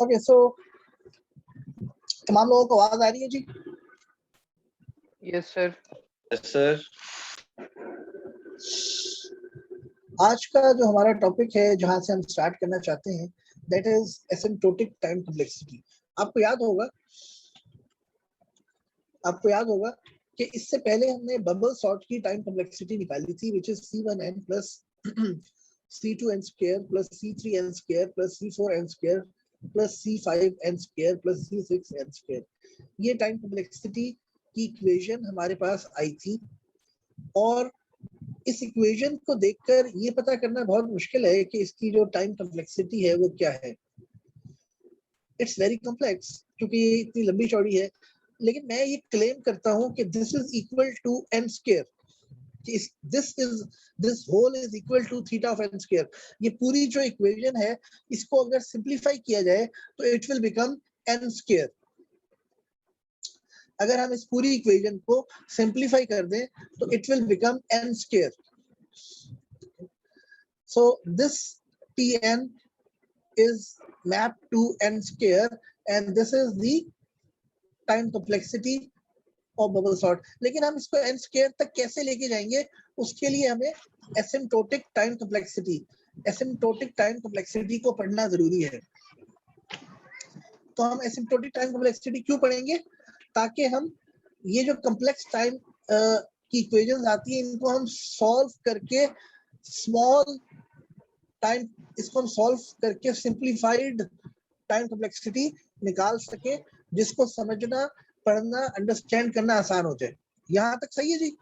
Okay, सो तमाम लोगों को आवाज आ रही है जी? Yes sir. Yes sir. आज का जो हमारा टॉपिक है, जहां से हम स्टार्ट करना चाहते हैं, that is asymptotic time complexity. आपको याद होगा कि इससे पहले हमने बबल सॉर्ट की टाइम कॉम्प्लेक्सिटी निकाली थी, which is C1n plus C2n square plus C3n square plus C4n square plus C5n square plus C6n square. ये टाइम कॉम्प्लेक्सिटी की इक्वेशन हमारे पास आई थी, और इस इक्वेशन को देखकर ये पता करना बहुत मुश्किल है कि इसकी जो टाइम कॉम्प्लेक्सिटी है वो क्या है। इट्स वेरी कॉम्प्लेक्स, क्योंकि ये इतनी लंबी चौड़ी है। लेकिन मैं ये क्लेम करता हूं कि this is equal to n square, this whole is equal to theta of n square. ये पूरी जो इक्वेशन है, इसको अगर सिंपलीफाई किया जाए तो it will become n square. अगर हम इस पूरी इक्वेशन को सिंपलीफाई कर दें तो it will become n square. So this Tn is mapped to n square and this is the time complexity of bubble sort। लेकिन हम इसको n square तक कैसे लेके जाएंगे, उसके लिए हमें asymptotic time complexity को पढ़ना जरूरी है। तो हम asymptotic time complexity क्यों पढ़ेंगे? ताकि हम ये जो complex time की इक्वेशंस आती है, इनको हम सॉल्व करके स्मॉल टाइम, इसको हम सॉल्व करके सिंप्लीफाइड टाइम कॉम्प्लेक्सिटी निकाल सके, जिसको समझना, पढ़ना, अंडरस्टैंड करना आसान हो जाए। यहाँ तक सही है जी?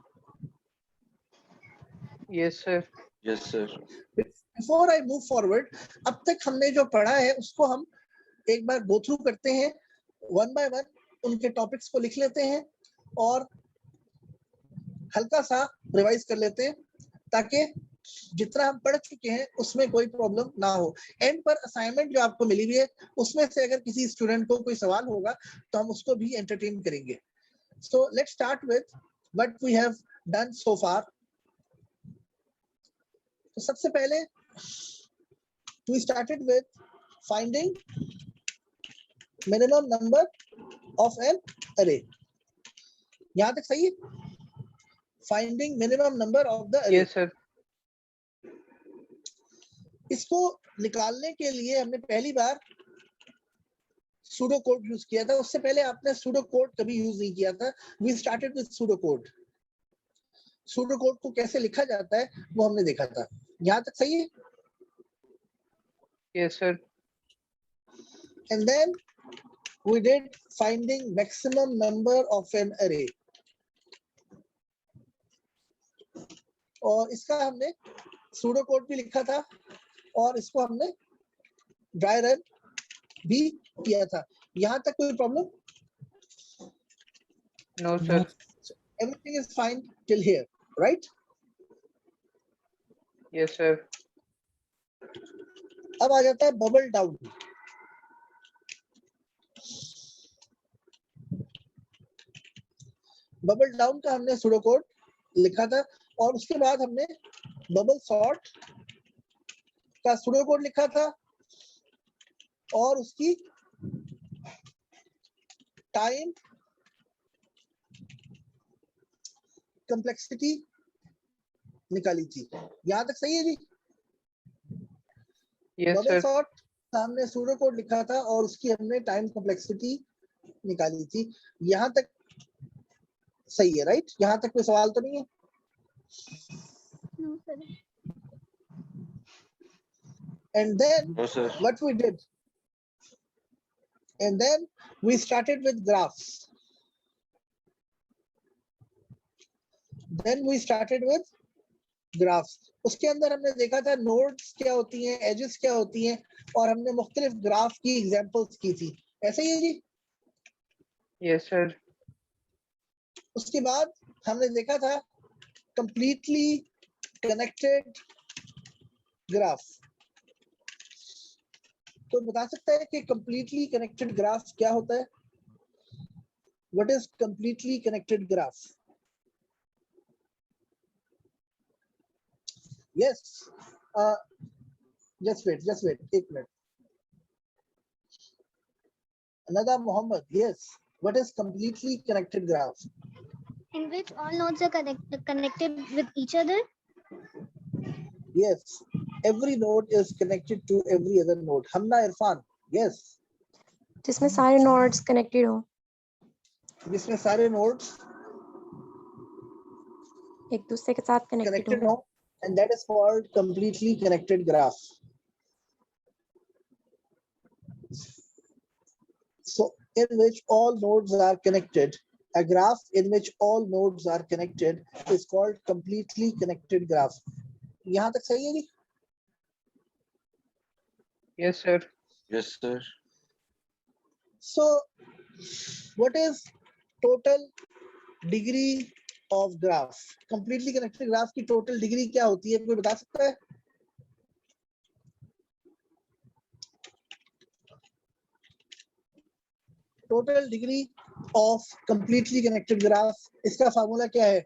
Yes sir. Yes sir. Before I move forward, अब तक हमने जो पढ़ा है उसको हम एक बार गो थ्रू करते हैं, वन बाय वन उनके टॉपिक्स को लिख लेते हैं और हल्का सा रिवाइज कर लेते हैं, ताकि जितना हम पढ़ चुके हैं उसमें कोई प्रॉब्लम ना हो। एंड पर असाइनमेंट जो आपको मिली हुई है, उसमें से अगर किसी स्टूडेंट को कोई सवाल होगा तो हम उसको भी एंटरटेन करेंगे। So let's start with what we have done so far. तो सबसे पहले we started with finding minimum number of an array. यहाँ तक सही है? Finding minimum number of the array. Yes sir. इसको निकालने के लिए हमने पहली बार सूडो कोड यूज किया था। उससे पहले आपने सूडो कोड कभी यूज नहीं किया था। We started with pseudo code. Pseudo code को कैसे लिखा जाता है वो हमने देखा था। यहाँ तक सही है? Yes sir. And then we did finding maximum number of an array, और इसका हमने सूडो कोड भी लिखा था और इसको हमने ड्राई रन भी किया था। यहाँ तक कोई problem? No sir. Everything is fine till here, right? Yes sir. अब आ जाता है बबल डाउन। बबल डाउन का हमने सूडो कोड लिखा था और उसके बाद हमने बबल सॉर्ट का सूडो कोड लिखा था और उसकी टाइम कॉम्प्लेक्सिटी निकाली थी। यहाँ तक सही है जी? Yes bubble sir. सॉर्ट का हमने सूडो कोड लिखा था और उसकी हमने टाइम कॉम्प्लेक्सिटी निकाली थी। यहाँ तक सही है, राइट? यहाँ तक कोई सवाल तो नहीं है? No, sir. And then no sir. what we did, and then we started with graphs. Then we started with graphs. उसके अंदर हमने देखा था नोड्स क्या होती हैं, एजेस क्या होती हैं, और हमने मुख्तलिफ ग्राफ की एग्जांपल्स की थी। ऐसे ही है जी? Yes sir. उसके बाद हमने देखा था कंप्लीटली कनेक्टेड ग्राफ। तो बता सकता है कि कंप्लीटली कनेक्टेड ग्राफ क्या होता है? What is completely connected graph? Yes. Just wait. 1 minute. Another Muhammad. Yes. What is completely connected graph? In which all nodes are connected with each other. Yes. Every node is connected to every other node. Hamna Irfan. Yes. जिसमें सारे nodes connected हो, जिसमें सारे nodes एक दूसरे के साथ connected connected हो. हो, and that is called completely connected graph. So in which all nodes are connected, a graph in which all nodes are connected is called completely connected graph. यहाँ तक सही है जी? Yes, sir. Yes, sir. So what is total degree of graph? Completely connected graph की total degree क्या होती है? कोई बता सकता है? Total degree of completely connected graph, इसका formula क्या है?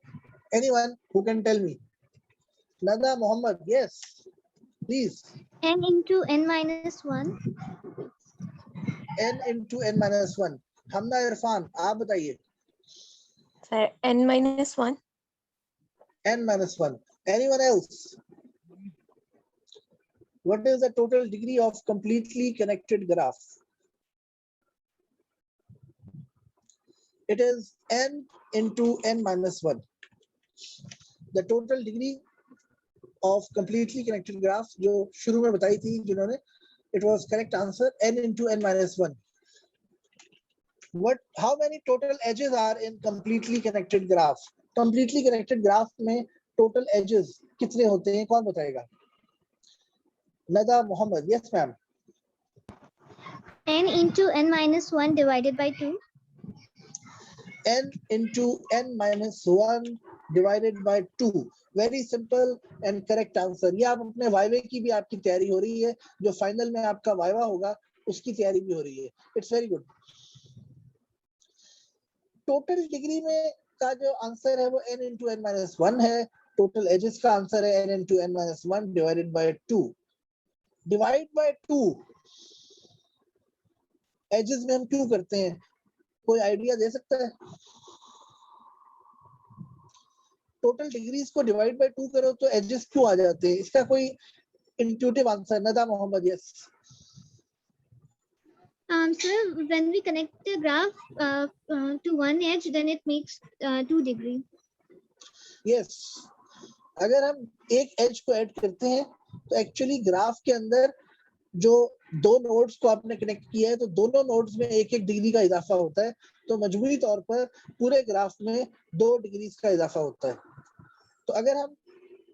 Anyone who can tell me? Nada Muhammad, yes, please. N into n minus 1. N into n minus 1. Hamna Irfan, आप बताइए. Sir n-1. N minus 1. Anyone else? What is the total degree of completely connected graph? It is n into n minus 1. The total degree of completely connected graph जो शुरू में बताई थी जिन्होंने, it was correct answer n into n minus 1. How many total edges are in completely connected graph? Completely connected graph में total edges कितने होते हैं, कौन बताएगा? Nada Muhammad, yes ma'am. N into n minus 1 divided by 2. N into n minus 1 divided by 2. Very simple and correct answer. ये आप अपने वाइवे की भी आपकी तैयारी हो रही है, जो फाइनल में आपका वाइवा होगा उसकी तैयारी भी हो रही है. It's very good. Total degree में का जो आंसर है वो n into n minus 1 है. टोटल एजेस का आंसर है n into n minus 1 divided by 2. Divide by 2 edges में हम क्यों करते हैं, कोई आइडिया दे सकता है? टोटल डिग्रीज को डिवाइड बाय 2 करो तो एजेस क्यों आ जाते हैं, इसका कोई intuitive answer? Nada Mohammad, yes. Sir, when we connect the graph to one edge, then it makes 2 degree. Yes, अगर हम एक एज को ऐड करते हैं तो एक्चुअली ग्राफ के अंदर जो दो नोड्स को आपने कनेक्ट किया है तो दोनों नोड्स में 1-1 डिग्री का इजाफा होता है, तो मजबूरी तौर पर पूरे ग्राफ में 2 डिग्री का इजाफा होता है. तो अगर हम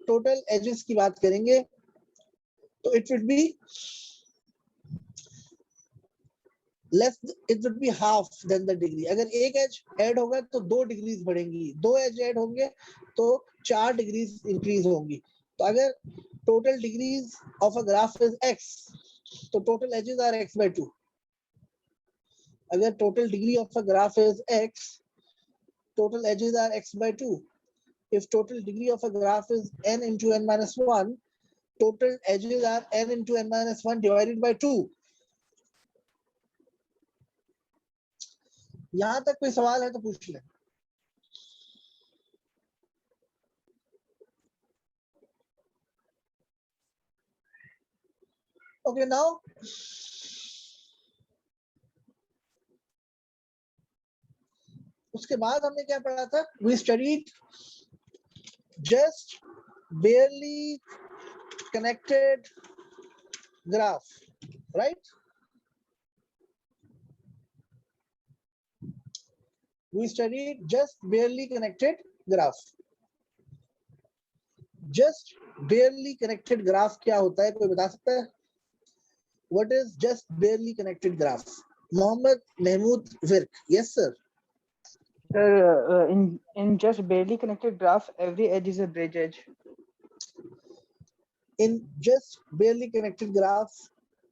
टोटल एजेस की बात करेंगे तो it would be less, it would be half than the degree. अगर एक एज ऐड होगा तो 2 डिग्रीज बढ़ेंगी, 2 एज ऐड होंगे तो 4 डिग्रीज इंक्रीज होंगी. तो अगर total degrees of a graph is x, तो total edges are x by 2. अगर total degree of a graph is x, total edges are x by 2. If total degree of a graph is n into n minus 1, total edges are n into n minus 1 divided by 2. यहां तक कोई सवाल है तो पूछ ले. Okay, now उसके बाद हमने क्या पढ़ा था? We studied just barely connected graph, right? We studied just barely connected graph. Just barely connected graph क्या होता है, कोई बता सकता है? What is just barely connected graph? Mohammed Mahmood Virk. Yes, sir. Sir, in just barely connected graph, every edge is a bridge edge. In just barely connected graph,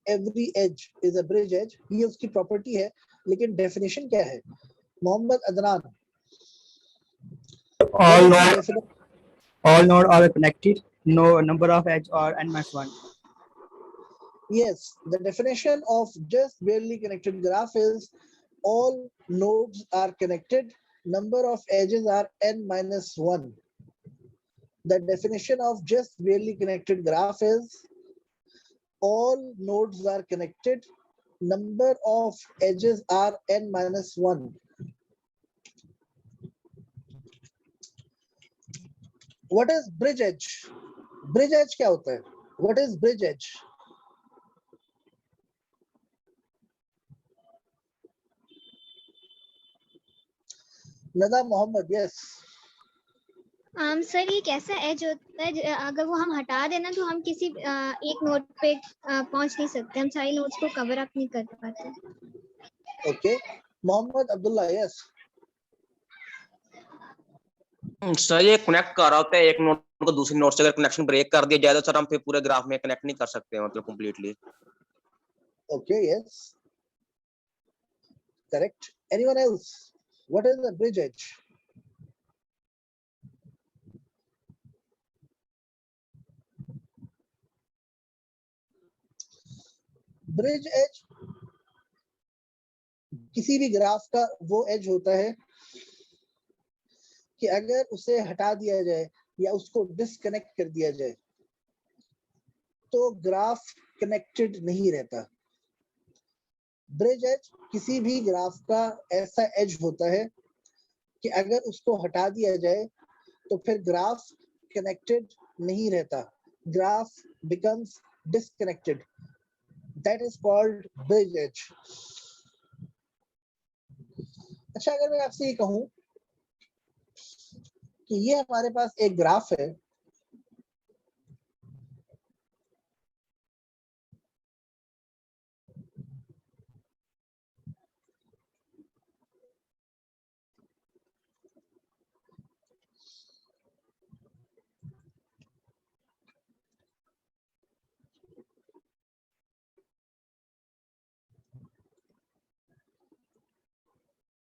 every edge is a bridge edge. ये उसकी property है, लेकिन definition क्या है? Mohammad Adnan. All What is the node definition? all node are connected. No number of edge or n minus one. Yes, the definition of just barely connected graph is all nodes are connected. Number of edges are n minus 1. The definition of just barely connected graph is all nodes are connected. Number of edges are n minus 1. What is bridge edge? Bridge edge क्या होता है? What is bridge edge? Nada Mohammed, yes. Sir ये एक ऐसा as होता है अगर वो हम हटा देना तो हम किसी एक नोट पे पहुंच नहीं सकते, हम सारी नोट्स को कवर अप नहीं कर पाते. Okay. Mohammed Abdullah, yes. Sir ये कनेक्ट कर रहा होता है एक नोट को दूसरी नोट से, अगर कनेक्शन ब्रेक कर दिया जाए तो सर हम फिर पूरे ग्राफ में कनेक्ट नहीं कर सकते मतलब completely. Okay, yes. Correct. Anyone else? What is the bridge edge? Bridge edge किसी भी ग्राफ का वो एज होता है कि अगर उसे हटा दिया जाए या उसको डिस्कनेक्ट कर दिया जाए तो ग्राफ कनेक्टेड नहीं रहता. ब्रिज एज किसी भी ग्राफ का ऐसा एज होता है कि अगर उसको हटा दिया जाए तो फिर ग्राफ कनेक्टेड नहीं रहता. Graph becomes disconnected. That is called bridge edge. अच्छा, अगर मैं आपसे ये कहूं कि ये हमारे पास एक ग्राफ है,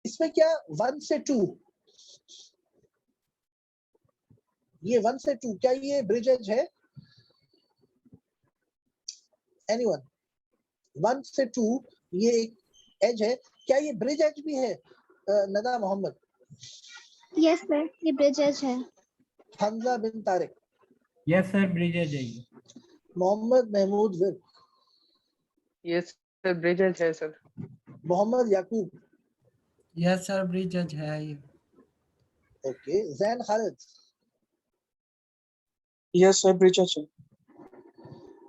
इसमें क्या 1 से 2, ये 1 से 2, क्या ये ब्रिज एज है? एनीवन? 1 से 2 ये एक एज है, क्या ये ब्रिज एज भी है? नदा मोहम्मद. यस सर, ये ब्रिज एज है. Hamza bin Tariq. Yes sir, bridge edge है ये. मोहम्मद महमूद विर. Yes sir, bridge edge है sir. मोहम्मद याकूब. Yes sir, bridge edge है ये. Okay. Jain Khalid. Yes sir, bridge edge है.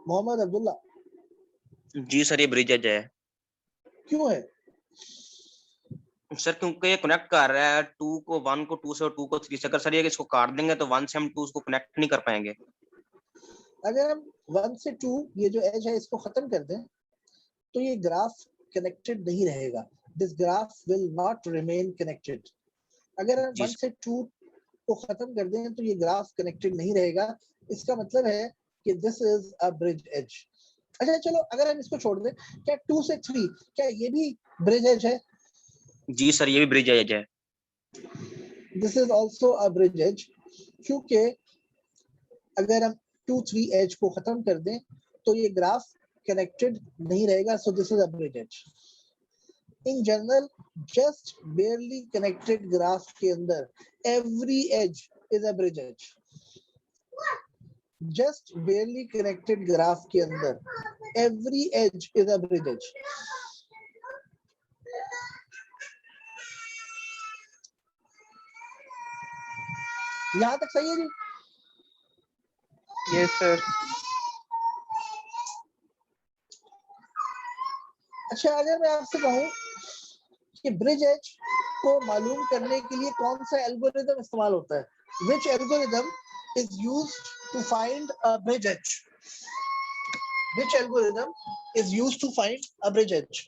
मोहम्मद अब्दुल्ला. जी सर ये ब्रिज एज है. क्यों है? सर क्योंकि ये कनेक्ट कर रहा है 2 को 1 को 2 से और 2 को 3 से. अगर सर ये इसको काट देंगे तो 1 से हम 2 को कनेक्ट नहीं कर पाएंगे. अगर हम 1 से 2 ये जो एज है इसको खत्म कर दें तो ये ग्राफ कनेक्टेड नहीं रहेगा. This graph will not remain connected. अगर हम 1 से 2 को खत्म कर दें तो ये ग्राफ कनेक्टेड नहीं रहेगा. इसका मतलब है कि this is a bridge edge. अच्छा चलो, अगर हम इसको छोड़ दें, क्या 2 से 3 क्या ये भी ब्रिज एज है? जी सर ये भी ब्रिज एज है. This is also a bridge edge, क्योंकि अगर हम 2 3 एज को खत्म कर दें तो ये ग्राफ कनेक्टेड नहीं रहेगा. So this is a bridge edge. In general just barely connected graph के अंदर every edge is a bridge edge. just barely connected graph के अंदर every edge is a bridge edge. यहां तक सही है जी? Yes sir. अच्छा, अगर मैं आपसे कहूं कि ब्रिज एज को मालूम करने के लिए कौन सा एल्गोरिथम इस्तेमाल होता है? Which algorithm is used to find a bridge edge? Which algorithm is used to find a bridge edge?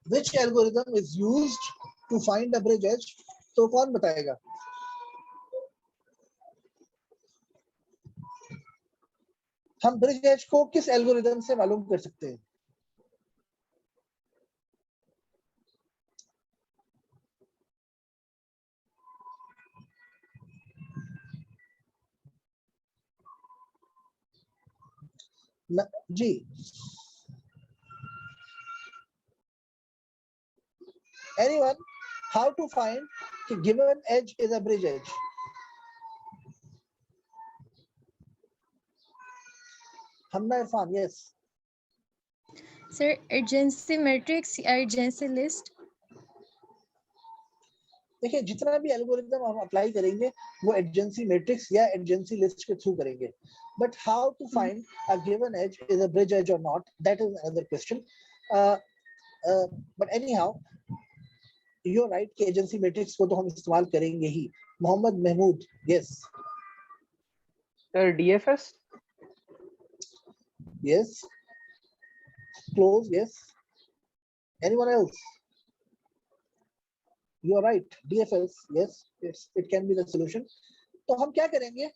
Which algorithm is used to find a bridge edge? तो कौन बताएगा? हम ब्रिज एज को किस एल्गोरिथम से मालूम कर सकते हैं? जी, anyone, how to find a given edge is a bridge edge? Hamna Irfan, yes. Sir, urgency matrix, urgency list. देखिए जितना भी एल्गोरिथम हम अप्लाई करेंगे वो एडजेंसी मैट्रिक्स या एडजेंसी लिस्ट के थ्रू करेंगे, but how to find a given edge is a bridge edge और not, that is another question. But anyhow you are right कि एजेंसी मैट्रिक्स को तो हम इस्तेमाल करेंगे ही. Mohammad Mahmood, yes. Sir DFS. Yes. Close, yes. Anyone else? You are right. DFS, yes. It can be the solution. तो हम क्या करेंगे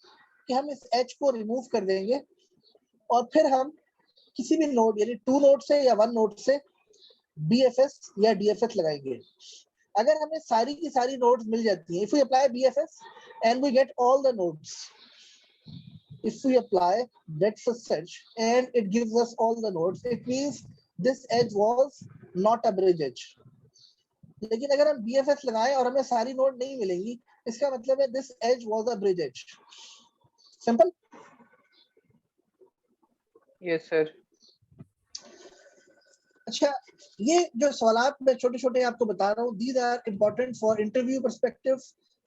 कि हम इस H को रिमूव कर देंगे और फिर हम किसी भी नोड यानी 2 नोड से या 1 नोड से BFS या DFS लगाएंगे. अगर हमें सारी की सारी नोड्स मिल जाती हैं, if we apply BFS and we get all the nodes, if we apply that search and it gives us all the nodes, it means this edge was not a bridge edge. लेकिन अगर हम BFS लगाएं और हमें सारी node नहीं मिलेंगी, इसका मतलब है this edge was a bridge edge. Simple? Yes sir. अच्छा, ये जो सवालात मैं छोटे-छोटे आपको बता रहा हूँ, these are important for interview perspective,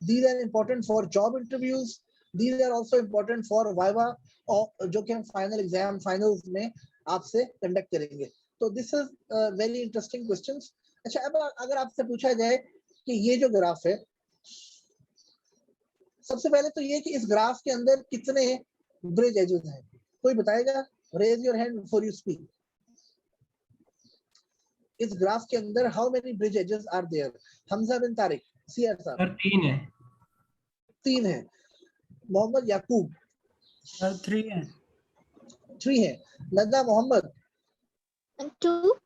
these are important for job interviews, these are also important for viva और जो कि हम फाइनल एग्जाम फाइनल्स में आपसे कंडक्ट करेंगे. तो this is very interesting questions. अच्छा, अब अगर आपसे पूछा जाए कि ये जो ग्राफ है, सबसे पहले तो ये कि इस ग्राफ के अंदर कितने ब्रिज एजेस हैं, कोई बताएगा? Raise your hand before you speak. इस ग्राफ के अंदर how many bridge edges are there? Hamza bin Tariq, CR साहब. सर 3 है. 3 है. मोहम्मद याकूब सर 3 है. 3 है. नदा मोहम्मद 2.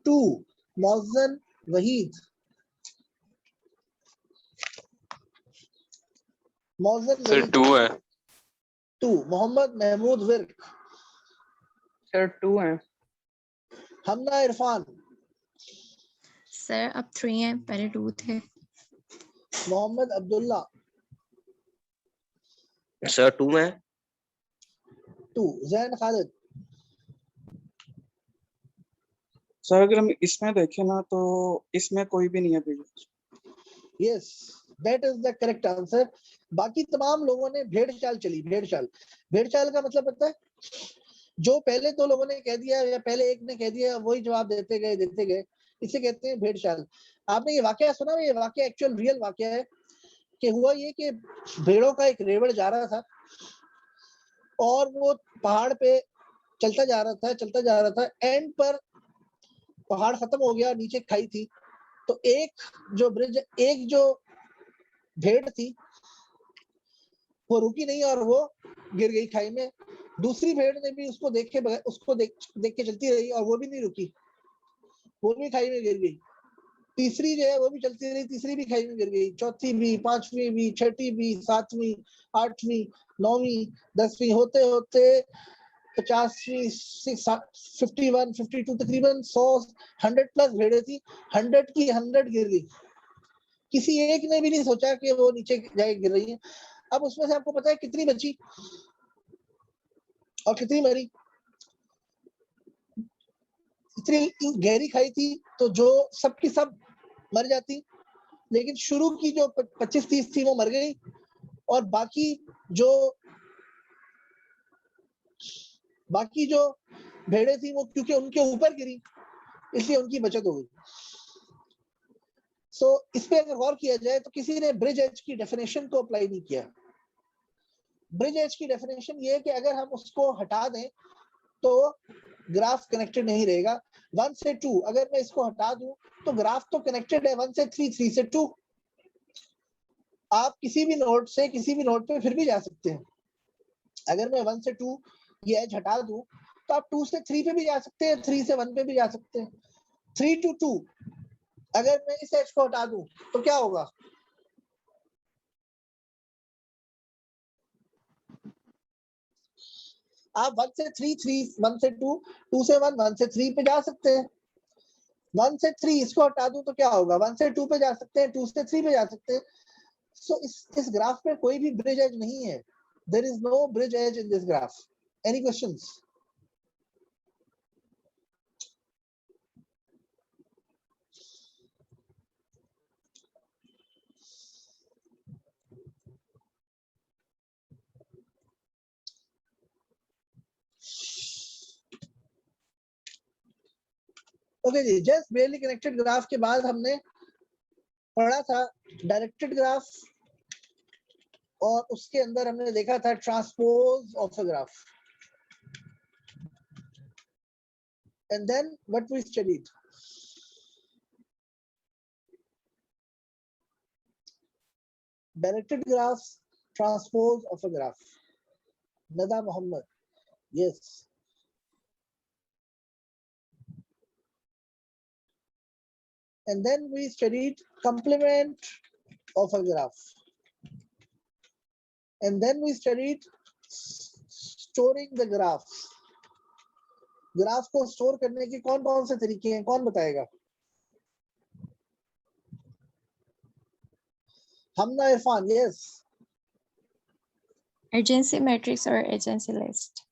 2. मौजन वहीद सर 2 है. 2. मोहम्मद महमूद विर्क सर 2 है. हमना इरफान सर अब 3 है, पहले 2 थे. मोहम्मद अब्दुल्ला सर 2 है. 2. जैन खालिद सर अगर हम इसमें देखें ना तो इसमें कोई भी नहीं है bridge. Yes, that is the correct answer. बाकी तमाम लोगों ने भेड़ चाल चली. भेड़ चाल का मतलब पता है? जो पहले 2 लोगों ने कह दिया या पहले एक ने कह दिया वही जवाब देते गए, इसे कहते हैं भेड़ चाल. आपने ये वाकया सुना? ये वाकया एक्चुअल रियल वाकया है कि हुआ ये कि भेड़ों का एक रेवड़ जा रहा था और वो पहाड़ पे चलता जा रहा था. एंड पर पहाड़ खत्म हो गया, नीचे खाई थी. तो एक जो भेड़ थी वो रुकी नहीं और वो गिर गई खाई में. दूसरी भेड़ ने भी उसको देख के चलती रही और वो भी नहीं रुकी, वो भी खाई में गिर गई. तीसरी जो है वो भी चलती रही, तीसरी भी खाई में गिर गई. चौथी भी, 5वीं भी, 6ठी भी, 7वीं, 8वीं, 9वीं, 10वीं होते होते 50वीं, 51, 52, तकरीबन 100 प्लस भेड़े थी. 100 की 100 गिर गई. किसी एक ने भी नहीं सोचा कि वो नीचे जाके गिर रही है. अब उसमें से आपको पता है कितनी बची और कितनी मरी? इतनी गहरी खाई थी तो जो सब की सब मर जाती, लेकिन शुरू की जो 25-30 थी वो मर गई और बाकी जो भेड़े थी वो क्योंकि उनके ऊपर गिरी इसलिए उनकी बचत हो गई. सो इस पे अगर गौर किया जाए तो किसी ने ब्रिज एज की डेफिनेशन को अप्लाई नहीं किया. ब्रिज एज की डेफिनेशन ये है कि अगर हम उसको हटा दें तो ग्राफ कनेक्टेड नहीं रहेगा. 1 से 2 अगर मैं इसको हटा दूं तो ग्राफ तो कनेक्टेड है 1 से 3, 3 से 2. आप किसी भी नोड पे फिर भी जा सकते हैं. अगर मैं 1 से 2 ये एज हटा दूं तो आप 2 से 3 पे भी जा सकते हैं, 3 से 1 पे भी जा सकते हैं। 3 to 2 अगर मैं इस एज को हटा दूं तो क्या होगा? आप 1 से 3 3 1 से 2 2 से 1 1 से 3 पे जा सकते हैं। 1 से 3 इसको हटा दूं तो क्या होगा? 1 से 2 पे जा सकते हैं, 2 से 3 पे जा सकते हैं। सो इस ग्राफ में कोई भी ब्रिज एज नहीं है। There is no bridge edge in this graph. Any questions? Okay जी, जस्ट बेयरली कनेक्टेड ग्राफ के बाद हमने पढ़ा था डायरेक्टेड ग्राफ और उसके अंदर हमने देखा था transpose of a graph. And then what we studied? Directed graph, transpose of a graph. Nada Mohammad, yes. And then we studied complement of a graph. And then we studied storing the graphs. Graph को store करने के कौन कौन से तरीके हैं, कौन बताएगा? Hamna Irfan, yes. Adjacency matrix or adjacency list.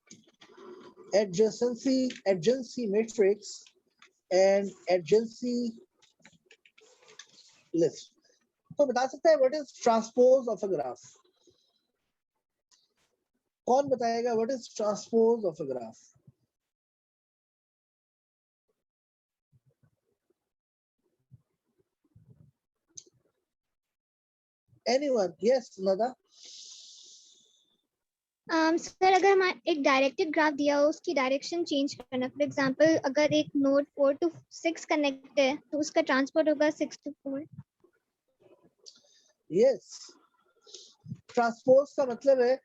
Adjacency matrix and adjacency list. तो बता सकता है what is transpose of a graph? कौन बताएगा what is transpose of a graph? Anyone? Yes, Nada. Sir अगर हमारा एक डायरेक्टेड ग्राफ दिया हो उसकी डायरेक्शन चेंज करना, फॉर एग्जांपल अगर एक नोड 4 to 6 कनेक्ट है तो उसका ट्रांसपोर्ट होगा 6 to 4। यस, ट्रांसपोज का मतलब है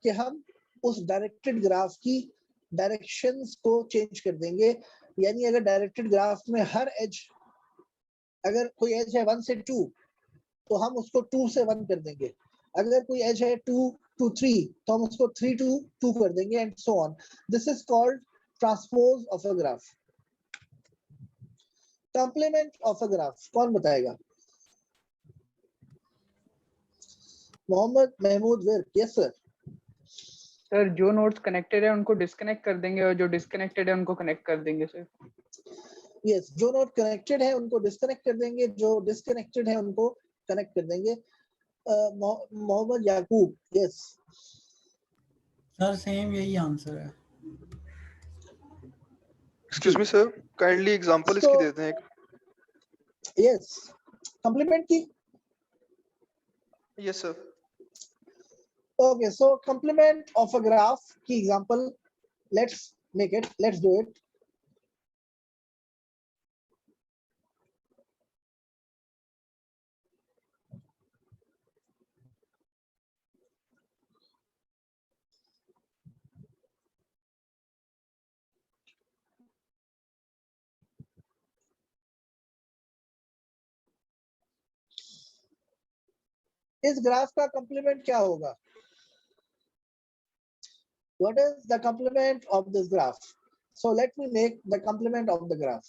कि हम उस डायरेक्टेड ग्राफ की डायरेक्शंस को चेंज कर देंगे। यानी अगर डायरेक्टेड ग्राफ में हर एज, अगर कोई एज है 1 से 2 तो हम उसको 2 से 1 कर देंगे। अगर कोई एज है 2 to 3 तो हम उसको 3 to 2 कर देंगे, and so on. This is called transpose of a graph. Complement of a graph कौन बताएगा? Mohammad Mahmood Virk, yes sir. Sir जो नोड्स कनेक्टेड है उनको डिस्कनेक्ट कर देंगे और जो डिस्कनेक्टेड है उनको कनेक्ट कर देंगे सर। यस, जो नोड कनेक्टेड है उनको डिस्कनेक्ट कर देंगे, जो डिस्कनेक्टेड है उनको कनेक्ट कर देंगे। मोहम्मद याकूब, यस। सर सेम यही आंसर है। Excuse me sir, kindly example इसकी देते हैं एक। यस, कंप्लीमेंट की। Yes sir. Okay, so complement of a graph की example, let's do it. इस ग्राफ का कंप्लीमेंट क्या होगा? What is the complement of this graph? So let me make the complement of the graph.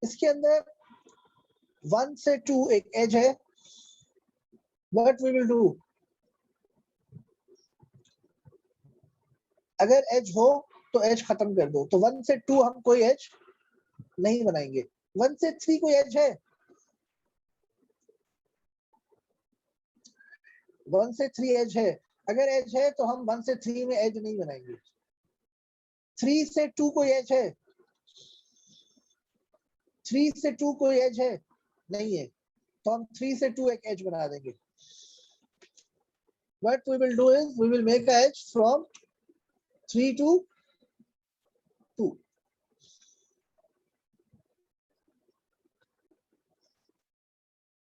इसके अंदर 1 से 2 एक एज है। What we will do? अगर एज हो तो एज खत्म कर दो। तो 1 से 2 हम कोई एज नहीं बनाएंगे। 1 से 3 कोई एज है? 1 से 3 एज है। अगर एज है तो हम 1 से 3 में एज नहीं बनाएंगे। 3 से 2 कोई एज है? 3 से 2 कोई एज है? नहीं है, तो हम 3 से 2 एक एज बना देंगे। What we will do is we will make a edge from 3 to 2.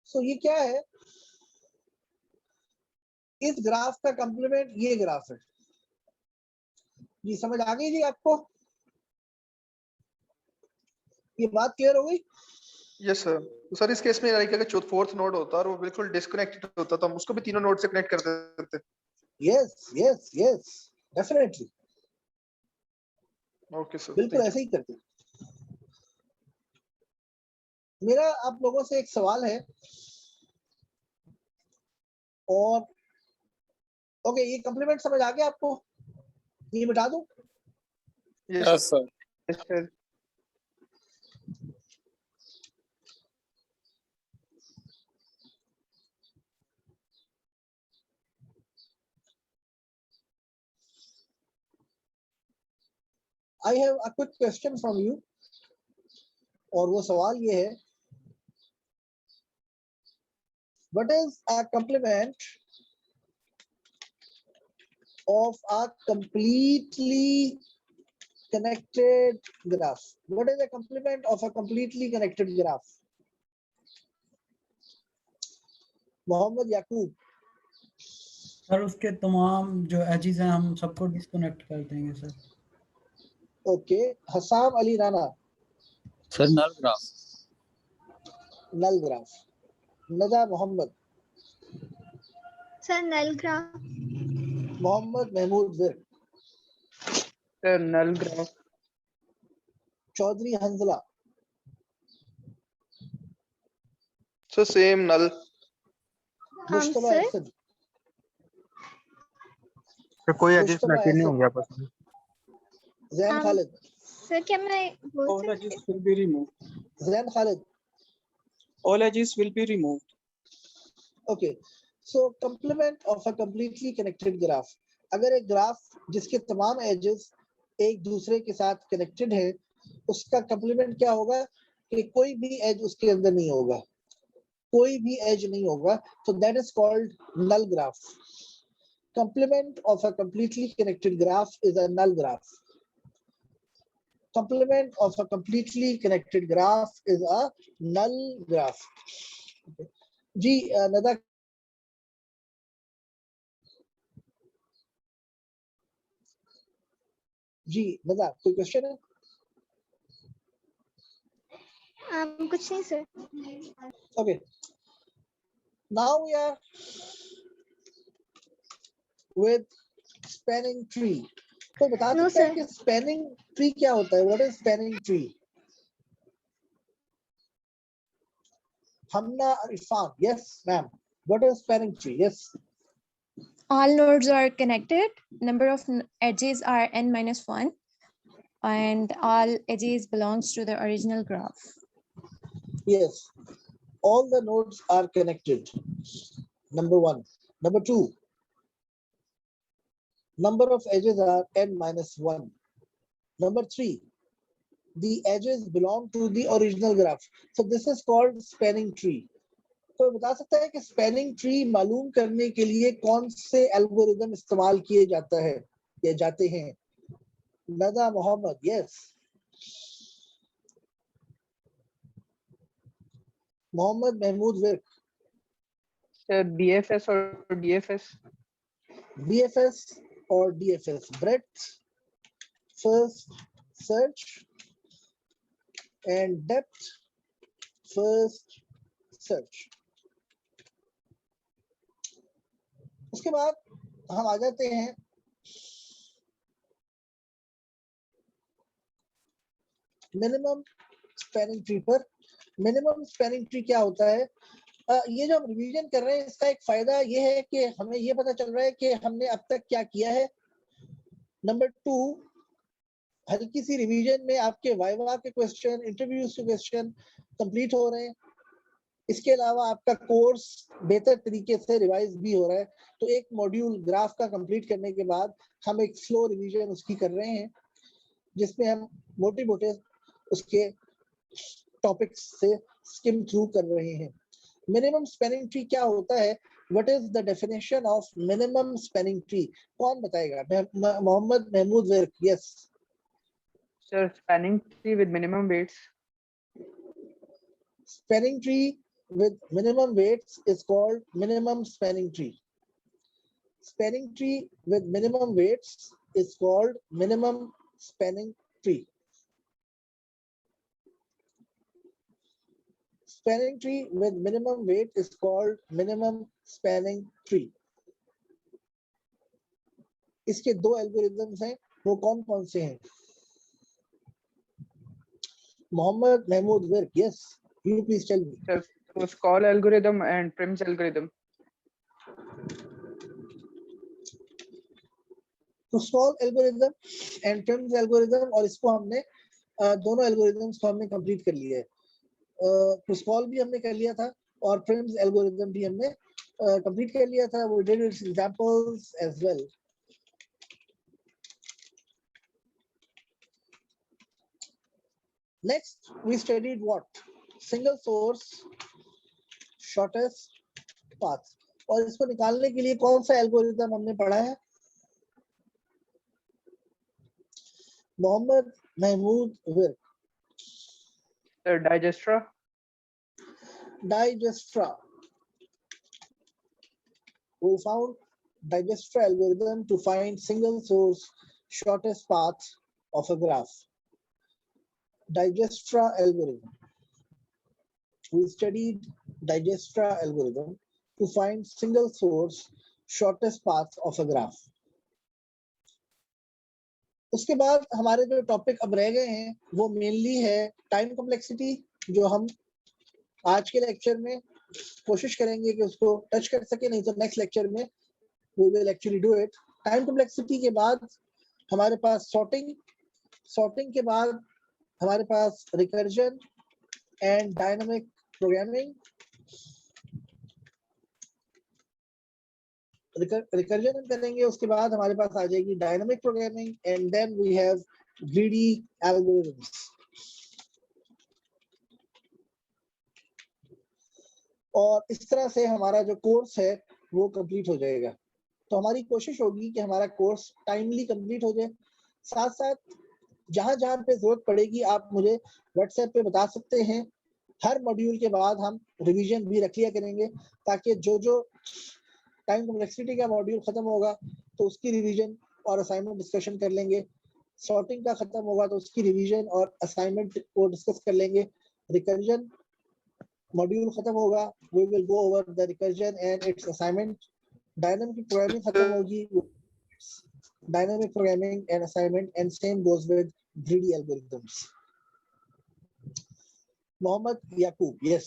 सो ये क्या है, इस ग्राफ का कंप्लीमेंट ये ग्राफ है जी। समझ आ गई जी आपको, ये बात क्लियर हो गई? Yes sir. तो सर इस केस में लाइक अगर फोर्थ नोड होता और वो बिल्कुल डिस्कनेक्टेड होता तो हम उसको भी तीनों नोड से कनेक्ट कर देते। Yes yes yes, definitely, okay sir, बिल्कुल ऐसे ही करते। मेरा आप लोगों से एक सवाल है, और ओके ये कंप्लीमेंट समझ आ गया आपको, ये मिटा दूं? Yes sir. Yes, sir. I have a quick question from you, और वो सवाल ये है, what is a complement of a completely connected graph? What is a complement of a completely connected graph? Mohammad Yaqoob. Sir उसके तमाम जो एजेस हैं हम सबको डिस्कनेक्ट कर देंगे sir. Okay, Hassam Ali Rana. Sir null graph. Null graph. Nada Mohammad. Sir null graph. Mohammad Mahmood Virk. Sir, null graph. Chaudhry Hanzala. Sir same null. Mushtaba sir Asad. कोई edges Mushtaba match नहीं असद। होंगे आपस में। जैन खालिद। सर क्या मैं बोल All सकती edges will be removed. Jain Khalid. All edges will be removed. Okay, so complement of a completely connected graph, अगर एक ग्राफ जिसके तमाम एजेस एक दूसरे के साथ कनेक्टेड है, उसका कंप्लीमेंट क्या होगा कि कोई भी एज उसके अंदर नहीं होगा, कोई भी एज नहीं होगा, तो that is called null graph. Complement of a completely connected graph is a null graph. Complement of a completely connected graph is a null graph. जी नदा। जी नदा, कोई क्वेश्चन है? कुछ नहीं sir. Okay. Now we are with spanning tree. तो बता No, सकते हैं sir. कि spanning tree क्या होता है? What is spanning tree? Hamna Irfan. Yes, ma'am. What is spanning tree? Yes. All nodes are connected. Number of edges are n-1, and all edges belongs to the original graph. Yes. All the nodes are connected. Number one. Number two. Number of edges are n-1. Number three. The edges belong to the original graph. So this is called spanning tree. तो बता सकता है कि spanning tree मालूम करने के लिए कौन से एल्गोरिदम इस्तेमाल किए जाता है या जाते हैं? Nada Mohammad. Yes. Mohammad Mahmood Virk. Sir, BFS or DFS. BFS or DFS, breadth first search and depth first search. उसके बाद हम आ जाते हैं मिनिमम स्पैनिंग ट्री पर। मिनिमम स्पैनिंग ट्री क्या होता है? ये जो हम रिवीजन कर रहे हैं, इसका एक फायदा ये है कि हमें ये पता चल रहा है कि हमने अब तक क्या किया है। नंबर टू, हल्की सी रिवीजन में आपके वाइवा के क्वेश्चन, इंटरव्यूज के क्वेश्चन कंप्लीट हो रहे हैं। इसके अलावा आपका कोर्स बेहतर तरीके से रिवाइज भी हो रहा है। तो एक मॉड्यूल ग्राफ का कंप्लीट करने के बाद हम एक स्लो रिवीजन उसकी कर रहे हैं, जिसमें हम मोटे मोटे उसके टॉपिक्स से स्किम थ्रू कर रहे हैं। मिनिमम स्पैनिंग ट्री क्या होता है? What is the definition of minimum spanning tree? कौन बताएगा? Mohammad Mahmood Virk. Yes Sir, spanning tree with minimum weights. Spanning tree with minimum weights is called minimum spanning tree. Spanning tree with minimum weights is called minimum spanning tree. Spanning tree with minimum weight is called minimum spanning tree. इसके दो algorithms हैं, वो कौन कौन से हैं? Mohammad Mahmood Virk, yes, you please tell me. Sir, Pascal algorithm and Prim's algorithm. Pascal algorithm and Prim's algorithm, और इसको हमने दोनों एल्गोरिथम्स को हमने कंप्लीट कर लिया है. Pascal भी हमने कर लिया था और Prim's algorithm भी हमने कंप्लीट कर लिया था. We did its examples as well. Next, we studied what? Single source, shortest path. और इसको निकालने के लिए कौन सा एल्गोरिथम हमने पढ़ा है? Mohammad Mahmood Virk. Sir, Digestra. Digestra. We found Digestra algorithm to find single source shortest path of a graph. Digestra algorithm. We studied Digestra algorithm to find single source shortest path of a graph. उसके बाद हमारे जो topic अब रह गए हैं वो mainly है टाइम कॉम्प्लेक्सिटी, जो हम आज के लेक्चर में कोशिश करेंगे कि उसको टच कर सके, नहीं तो नेक्स्ट लेक्चर में we will actually do it. Time complexity के बाद हमारे पास सॉर्टिंग के बाद हमारे पास recursion and dynamic programming. Recursion हम करेंगे, उसके बाद हमारे पास आ जाएगी dynamic programming and then we have greedy algorithms. और इस तरह से हमारा जो कोर्स है वो कंप्लीट हो जाएगा. तो हमारी कोशिश होगी कि हमारा कोर्स टाइमली कंप्लीट हो जाए. साथ साथ जहां जहां पे जरूरत पड़ेगी आप मुझे व्हाट्सएप पे बता सकते हैं. हर मॉड्यूल के बाद हम रिवीजन भी रख लिया करेंगे ताकि जो टाइम कॉम्प्लेक्सिटी का मॉड्यूल खत्म होगा तो उसकी रिवीजन और असाइनमेंट डिस्कशन कर लेंगे. सॉर्टिंग का खत्म होगा तो उसकी रिवीजन और असाइनमेंट को डिस्कस कर लेंगे. रिकर्जन मॉड्यूल खत्म होगा, we will go over the recursion and its assignment. Dynamic programming खत्म होगी, dynamic programming and assignment, and same goes with greedy algorithms. Mohammad Yaqub, yes.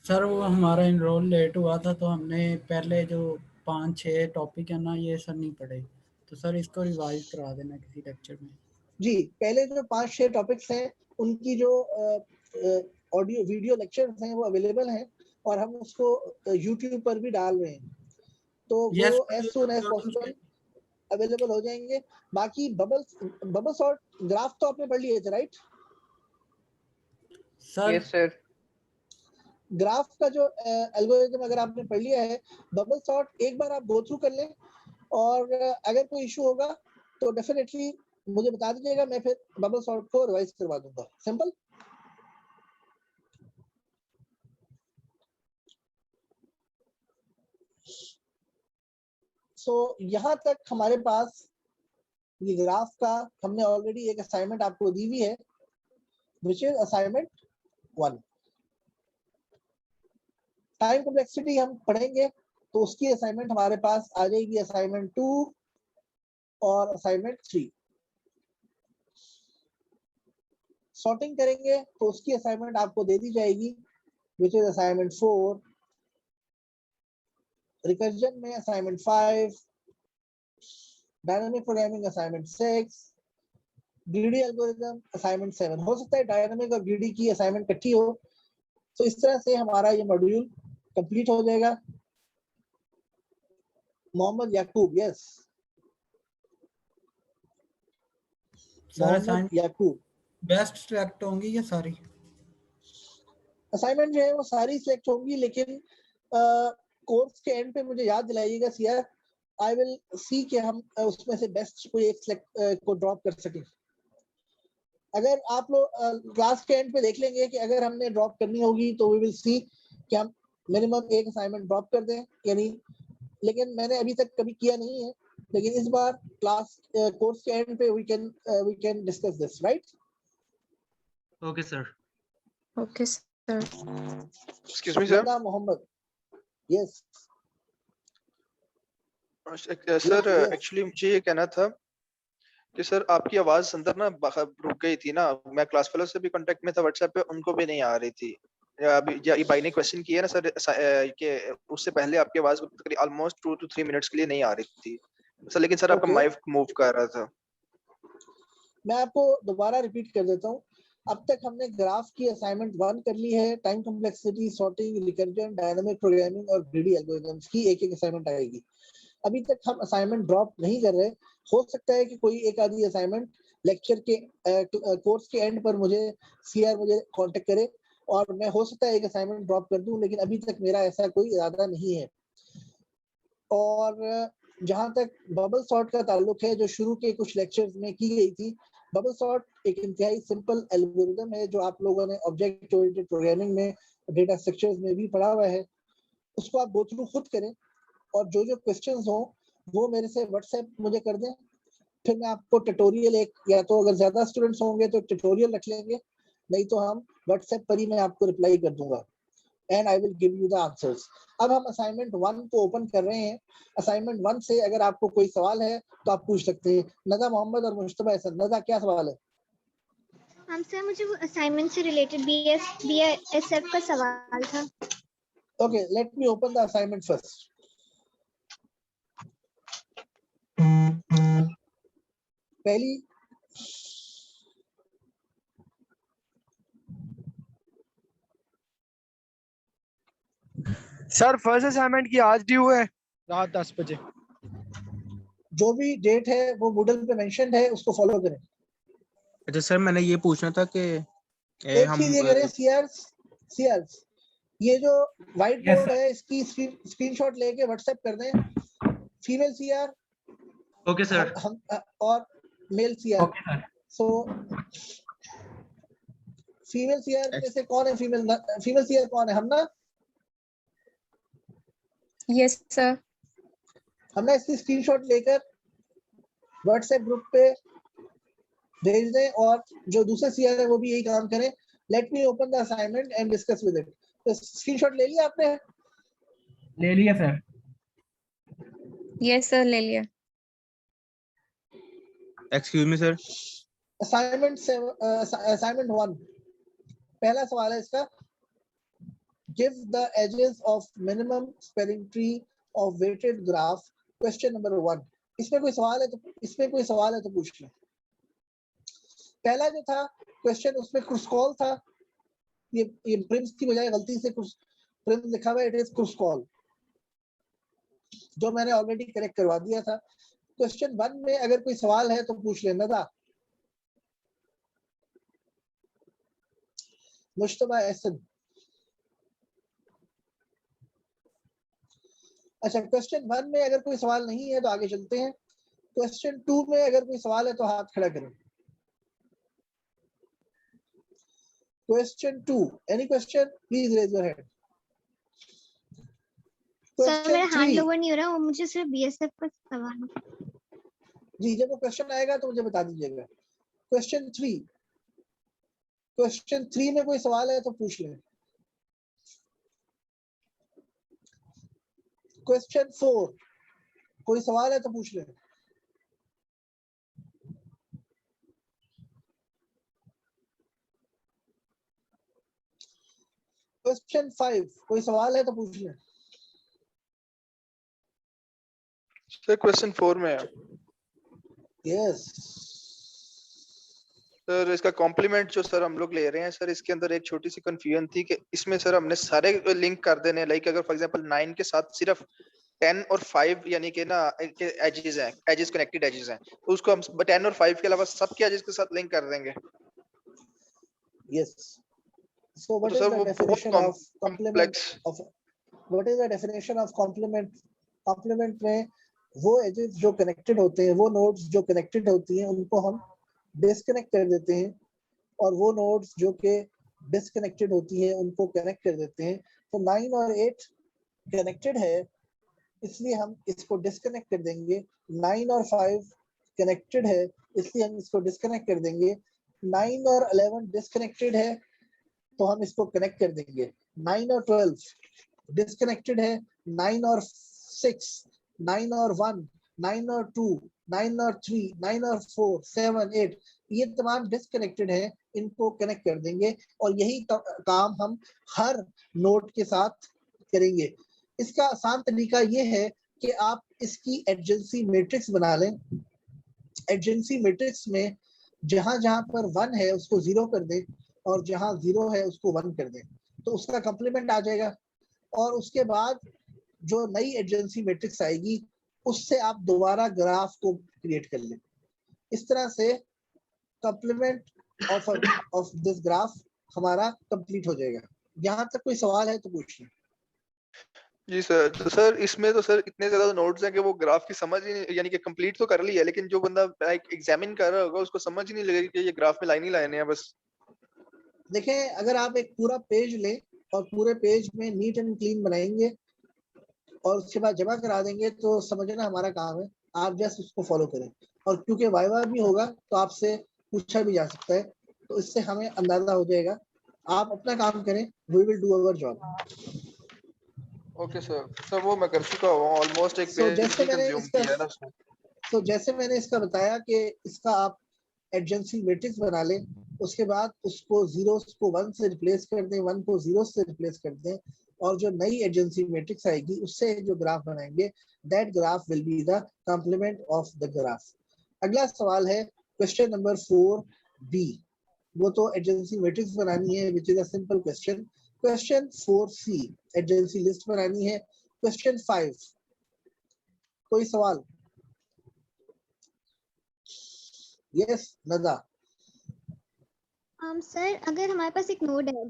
Sir वो हमारा इनरोल लेट हुआ था तो हमने पहले जो 5-6 टॉपिक है ना ये सर नहीं पढ़े, तो सर इसको रिवाइज करा देना किसी लेक्चर में. जी, पहले जो 5-6 टॉपिक्स हैं उनकी जो ऑडियो वीडियो लेक्चर्स हैं वो अवेलेबल हैं और हम उसको YouTube पर भी डाल रहे हैं, तो वो as soon as possible available हो जाएंगे. बाकी बबल सॉर्ट ग्राफ तो आपने पढ़ लिए थे, right sir? Yes, sir. Graph का जो एल्गोरिथम अगर आपने पढ़ लिया है, बबल सॉर्ट एक बार आप गो थ्रू कर लें और अगर कोई इशू होगा तो डेफिनेटली मुझे बता दीजिएगा, मैं फिर बबल सॉर्ट को रिवाइज करवा दूंगा. सिंपल. सो यहाँ तक हमारे पास ये ग्राफ का हमने ऑलरेडी एक असाइनमेंट आपको दी हुई है, which is assignment 1. Time complexity हम पढ़ेंगे तो उसकी असाइनमेंट हमारे पास आ जाएगी असाइनमेंट 2 और असाइनमेंट 3. सॉर्टिंग करेंगे तो उसकी असाइनमेंट आपको दे दी जाएगी, विच इज असाइनमेंट 4. रिकर्जन में assignment 5, dynamic programming assignment 6, greedy algorithm assignment 7. हो सकता है डायनामिक और ग्रीडी की असाइनमेंट इकट्ठी हो, तो इस तरह से हमारा ये मॉड्यूल कंप्लीट हो जाएगा. मोहम्मद याकूब, यस. मोहम्मद याकूब, बेस्ट सिलेक्ट होंगी ये सारी असाइनमेंट जो है वो सारी सिलेक्ट होंगी, लेकिन कोर्स के एंड पे मुझे याद दिलाइएगा सियार, आई विल सी कि हम उसमें से बेस्ट कोई एक सिलेक्ट को ड्रॉप कर सकें. अगर आप लोग क्लास के एंड पे देख लेंगे कि अगर हमने ड्रॉप करनी होगी तो वी विल सी कि हम मिनिमम एक असाइनमेंट ड्रॉप कर दें या नहीं, लेकिन मैंने अभी तक कभी किया नहीं है, लेकिन इस बार क्लास कोर्स के एंड पे we can discuss this, right? Okay sir. Okay, sir. Excuse me sir. Nada Mohammad, yes sir actually मुझे ये कहना था कि सर आपकी आवाज अंदर ना रुक गई थी ना, मैं क्लास फेलो से भी कांटेक्ट में था व्हाट्सएप पे, उनको भी नहीं आ रही थी। अभी ये भाई ने क्वेश्चन किया ना सर कि उससे पहले आपकी आवाज ऑलमोस्ट 2 to 3 मिनट्स के लिए नहीं आ रही थी सर, लेकिन सर आपका माइक मूव कर रहा था। मैं आपको दोबारा रिपीट कर देता हूँ। अब तक हमने ग्राफ की असाइनमेंट 1 कर ली है, time complexity, sorting, recursion, dynamic programming और ग्रीडी एल्गोरिथम्स की एक असाइनमेंट आएगी। अभी तक हम असाइनमेंट ड्रॉप नहीं कर रहे। हो सकता है कि कोई एक आधी असाइनमेंट लेक्चर के कोर्स के एंड पर मुझे कांटेक्ट करे और मैं हो सकता है एक असाइनमेंट ड्रॉप कर दूं, लेकिन अभी तक मेरा ऐसा कोई इरादा नहीं है। और जहां तक बबल सॉर्ट का ताल्लुक है, जो शुरू के कुछ लेक्चर्स में की गई थी, बबल सॉर्ट एक इंतहाई सिंपल एल्गोरिथम है जो आप लोगों ने ऑब्जेक्ट ओरिएंटेड प्रोग्रामिंग में, डेटा स्ट्रक्चर्स में भी पढ़ा हुआ है। उसको आप गो थ्रू खुद करें और जो क्वेश्चंस हो वो मेरे से व्हाट्सएप मुझे कर दें, फिर मैं आपको ट्यूटोरियल या तो अगर ज्यादा स्टूडेंट्स होंगे तो ट्यूटोरियल रख लेंगे, नहीं तो हम व्हाट्सएप पर ही मैं आपको रिप्लाई कर दूंगा and I will give you the answers. अब हम असाइनमेंट 1 को ओपन कर रहे हैं। असाइनमेंट 1 से अगर आपको कोई सवाल है तो आप पूछ सकते हैं। नदा मोहम्मद और मुश्तबा हसन, नदा क्या सवाल है? हम सर मुझे वो असाइनमेंट से रिलेटेड बीएसएफ का सवाल था। Okay, let me open the assignment first. पहली सर फर्स्ट असाइनमेंट की आज ड्यू है रात 10 बजे। जो भी डेट है वो मूडल पे मेंशन है, उसको फॉलो करें। अच्छा सर, मैंने ये पूछना था कि एक चीज ये करें, सीआर्स ये जो व्हाइट बोर्ड है इसकी स्क्रीनशॉट लेके व्हाट्सएप कर दें। Female CR okay sir. और male CR. Okay sir. So female CR में से कौन है? फीमेल सीआर कौन है? हमना? Yes, sir. हमने इसकी स्क्रीनशॉट लेकर व्हाट्सएप ग्रुप पे भेज दें और जो दूसरे सीआर है वो भी यही काम करें। Let me open the assignment and discuss with it. तो स्क्रीनशॉट ले लिया आपने? ले लिया सर। Yes, sir. ले लिया। Excuse me sir. असाइनमेंट 1 पहला सवाल है इसका, give the edges of minimum spanning tree of weighted graph, question number 1। इसमें कोई सवाल है तो पूछ लें। पहला जो था क्वेश्चन उसमें क्रुस्कॉल था, ये प्रिम्स की बजाय गलती से प्रिम्स लिखा हुआ है, इट इज क्रुस्कॉल, जो मैंने ऑलरेडी करेक्ट करवा दिया था। क्वेश्चन 1 में अगर कोई सवाल है तो पूछ लेना था। मुश्तबा एहसन। अच्छा, क्वेश्चन 1 में अगर कोई सवाल नहीं है तो आगे चलते हैं। क्वेश्चन 2 में अगर कोई सवाल है तो हाथ खड़ा करें। Question 2, any question? Please raise your hand. Sir मेरा हैंड लोवर नहीं हो रहा, वो मुझे सिर्फ बीएसएफ का सवाल है। जी, जब वो क्वेश्चन आएगा तो मुझे बता दीजिएगा। क्वेश्चन 3 में कोई सवाल है तो पूछ लें। क्वेश्चन 4 कोई सवाल है तो पूछ लें। क्वेश्चन 5 कोई सवाल है तो पूछ लें। सर क्वेश्चन 4 में है। यस सर, इसका कॉम्प्लीमेंट जो सर हम लोग ले रहे हैं सर, इसके अंदर एक छोटी सी कंफ्यूजन थी कि इसमें सर हमने सारे लिंक कर देने, लाइक अगर फॉर एग्जांपल 9 के साथ सिर्फ 10 और 5 यानी कि ना एजेस हैं, एजेस कनेक्टेड एजेस हैं, तो उसको हम 10 और 5 के अलावा सबके एजेस के साथ लिंक कर देंगे। Yes, so what is the definition of complement of what is the definition of complement? complement में वो एजेस जो कनेक्टेड होते हैं, वो नोड्स जो कनेक्टेड होती हैं, उनको हम डिस्कनेक्ट कर देते हैं और वो नोड्स जो कि डिस्कनेक्टेड होती हैं उनको कनेक्ट कर देते हैं। तो 9 और 8 कनेक्टेड है, इसलिए हम इसको डिस्कनेक्ट कर देंगे। 9 और 5 कनेक्टेड है, इसलिए हम इसको डिस्कनेक्ट कर देंगे। 9 और 11 डिस्कनेक्टेड है, तो हम इसको कनेक्ट कर देंगे। 9 और 12 डिस्कनेक्टेड है। 9 और 6, 9 और 1, 9 और 2, 9 और 3, 9 और 4, 7, 8 ये तमाम डिस्कनेक्टेड है, इनको कनेक्ट कर देंगे। और यही काम हम हर नोड के साथ करेंगे। इसका आसान तरीका ये है कि आप इसकी एडजेंसी मैट्रिक्स बना लें। एडजेंसी मैट्रिक्स में जहां जहां पर 1 है उसको 0 कर दें और जहां 0 है उसको 1 कर दें, तो उसका कंप्लीमेंट आ जाएगा। और उसके बाद जो नई एडजेंसी मैट्रिक्स आएगी उससे आप दोबारा ग्राफ को क्रिएट कर लें। इस तरह से कंप्लीमेंट ऑफ दिस ग्राफ हमारा कंप्लीट हो जाएगा। यहाँ तक कोई सवाल है तो पूछिए। जी सर, तो सर इसमें तो सर इतने ज्यादा नोट्स हैं कि वो ग्राफ की समझ ही नहीं, यानी कि कंप्लीट तो कर लिया, लेकिन जो बंदा एग्जामिन कर रहा होगा उसको समझ ही नहीं लगेगी कि ये ग्राफ में लाइन ही लाइन है बस। देखें, अगर आप एक पूरा पेज लें और पूरे पेज में नीट एंड क्लीन बनाएंगे और उसके बाद जमा करा देंगे तो समझना हमारा काम है। आप जस्ट उसको फॉलो करें, और क्योंकि वाइवा भी होगा तो आपसे पूछा भी जा सकता है, तो इससे हमें अंदाजा हो जाएगा। आप अपना काम करें, we will do our job. Okay sir, वो मैं कर चुका हूँ ऑलमोस्ट। एक पेज जैसे ही मैंने कंज्यूम किया है ना उसमें। तो जैसे मैंने इसका बताया कि इसका आप एडजेंसी मैट्रिक्स बना लें, उसके बाद उसको जीरोस को 1 से रिप्लेस कर दें, 1 को 0 से रिप्लेस कर दें, और जो नई एडजेंसी मैट्रिक्स आएगी उससे जो ग्राफ बनाएंगे, that graph will be the complement of the graph. अगला सवाल है क्वेश्चन नंबर 4B। वो तो एडजेंसी मैट्रिक्स बनानी है, which is a simple question. Question 4C adjacency list बनानी है। क्वेश्चन 5 कोई सवाल? यस नदा। सर अगर हमारे पास एक नोड है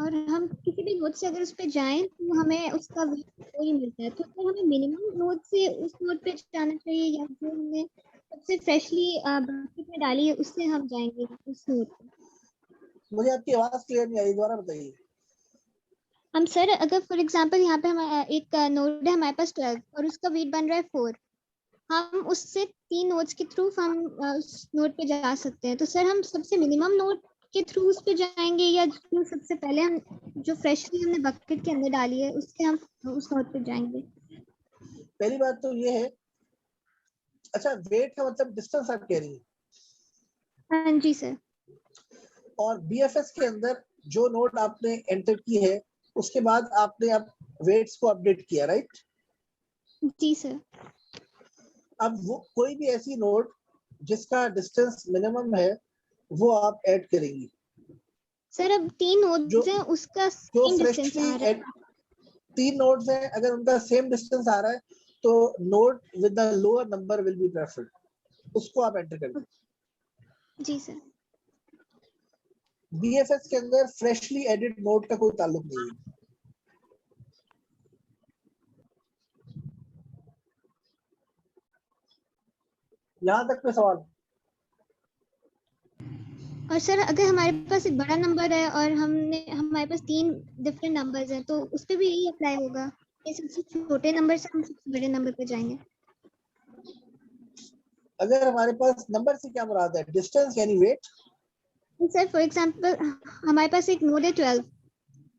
और हम किसी भी नोड से अगर उस पे जाएं तो हमें उसका वेट 4 ही मिलता है, तो फिर हमें मिनिमम नोड से उस नोड पे जाना चाहिए या जो हमने सबसे फ्रेशली बकेट में डाली है उससे हम जाएंगे उस नोड पे? मुझे आपकी आवाज क्लियर नहीं आई, दोबारा बताइए। हम सर अगर फॉर एग्जांपल यहाँ पे हमारा एक नोड है हमारे पास 12 और उसका वेट बन रहा है 4, हम उससे 3 नोड्स के थ्रू हम उस नोड पे जा सकते हैं। तो सर हम सबसे मिनिमम नोड के थ्रू उस पे जाएंगे या जो सबसे पहले हम जो फ्रेशली हमने बकेट के अंदर डाली है उससे हम उस नोड पे जाएंगे? पहली बात तो ये है, अच्छा वेट का मतलब डिस्टेंस आप कह रही है? हाँ जी सर। और बीएफएस के अंदर जो नोड आपने एंटर की है उसके बाद आपने अब वेट्स को अपडेट किया, राइट? जी सर। अब वो कोई भी ऐसी नोड जिसका डिस्टेंस मिनिमम है वो आप ऐड करेंगी। सर अब 3 नोड्स हैं, उसका सेम डिस्टेंस आ रहा है। 3 नोड्स हैं, अगर उनका सेम डिस्टेंस आ रहा है तो node with the lower number will be preferred, उसको आप एंटर कर दें। जी सर। बीएफएस के अंदर फ्रेशली एडिट नोड का कोई ताल्लुक नहीं है। यहाँ तक में सवाल? और सर अगर हमारे पास एक बड़ा नंबर है और हमारे पास 3 डिफरेंट नंबर्स हैं तो उस पे भी यही अप्लाई होगा कि सबसे छोटे नंबर से हम सबसे बड़े नंबर पे जाएंगे? अगर हमारे पास नंबर से क्या मुराद है? डिस्टेंस यानी वेट? सर फॉर एग्जांपल हमारे पास एक नोड है 12,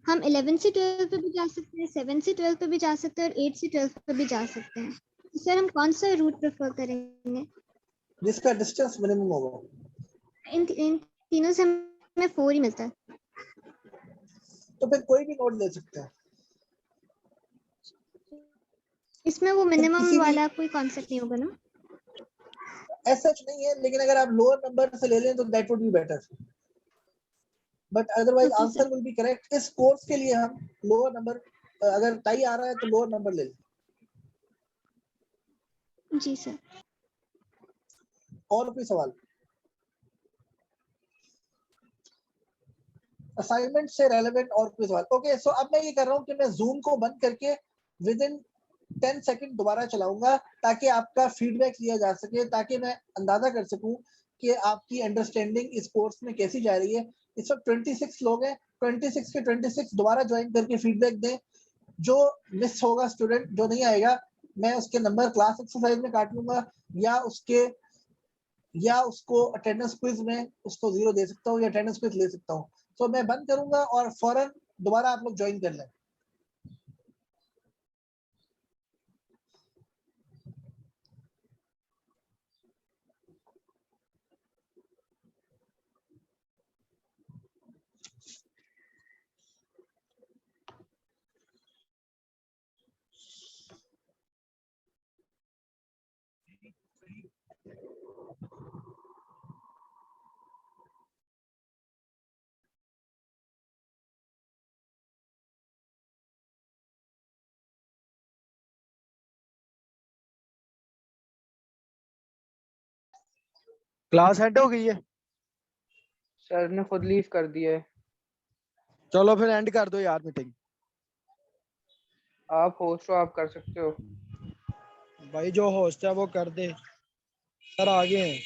हम 11 से 12 पे भी जा सकते हैं, 7 से 12 पे भी जा सकते हैं और 8 से 12 पे भी जा सकते हैं। तो सर हम कौन सा रूट प्रेफर करेंगे? जिसका डिस्टेंस मिनिमम होगा। इन तीनों से हमें 4 ही मिलता है। तो फिर कोई भी नोड ले सकते हैं, इसमें वो मिनिमम वाला कोई कॉन्सेप्ट नहीं होगा ना? ऐसा नहीं है, लेकिन अगर आप लोअर नंबर से ले लें तो that would be better, but otherwise answer will be correct. इस कोर्स के लिए हम लोअर नंबर, अगर टाई आ रहा है तो लोअर नंबर ले लें। जी सर। और कोई सवाल? असाइनमेंट से रेलेवेंट और कोई सवाल? ओके, सो अब मैं ये कर रहा हूँ कि मैं जूम को बंद करके विद इन 10 सेकंड दोबारा चलाऊंगा ताकि आपका फीडबैक लिया जा सके, ताकि मैं अंदाजा कर सकूं कि आपकी अंडरस्टैंडिंग इस कोर्स में कैसी जा रही है। इस वक्त 26 लोग हैं, 26 के 26 दोबारा ज्वाइन करके फीडबैक दें। जो मिस होगा स्टूडेंट, जो नहीं आएगा, मैं उसके नंबर क्लास एक्सरसाइज में काट लूंगा या उसको अटेंडेंस क्विज में उसको 0 दे सकता हूँ या अटेंडेंस क्विज ले सकता हूँ। तो मैं बंद करूंगा और फौरन दोबारा आप लोग ज्वाइन कर लें। क्लास एंड हो गई है। सर ने खुद लीव कर दिया है। चलो फिर एंड कर दो यार मीटिंग। आप होस्ट हो, आप कर सकते हो। भाई जो होस्ट है वो कर दे। सर आगे हैं।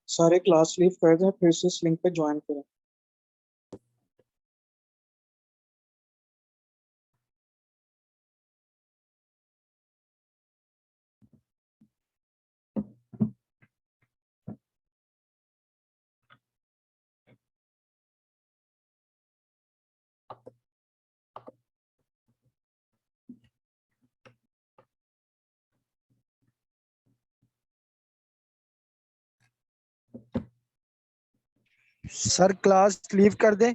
सारे क्लास लीव कर दें, फिर से इस लिंक पे ज्वाइन करें। सर क्लास लीव कर दें।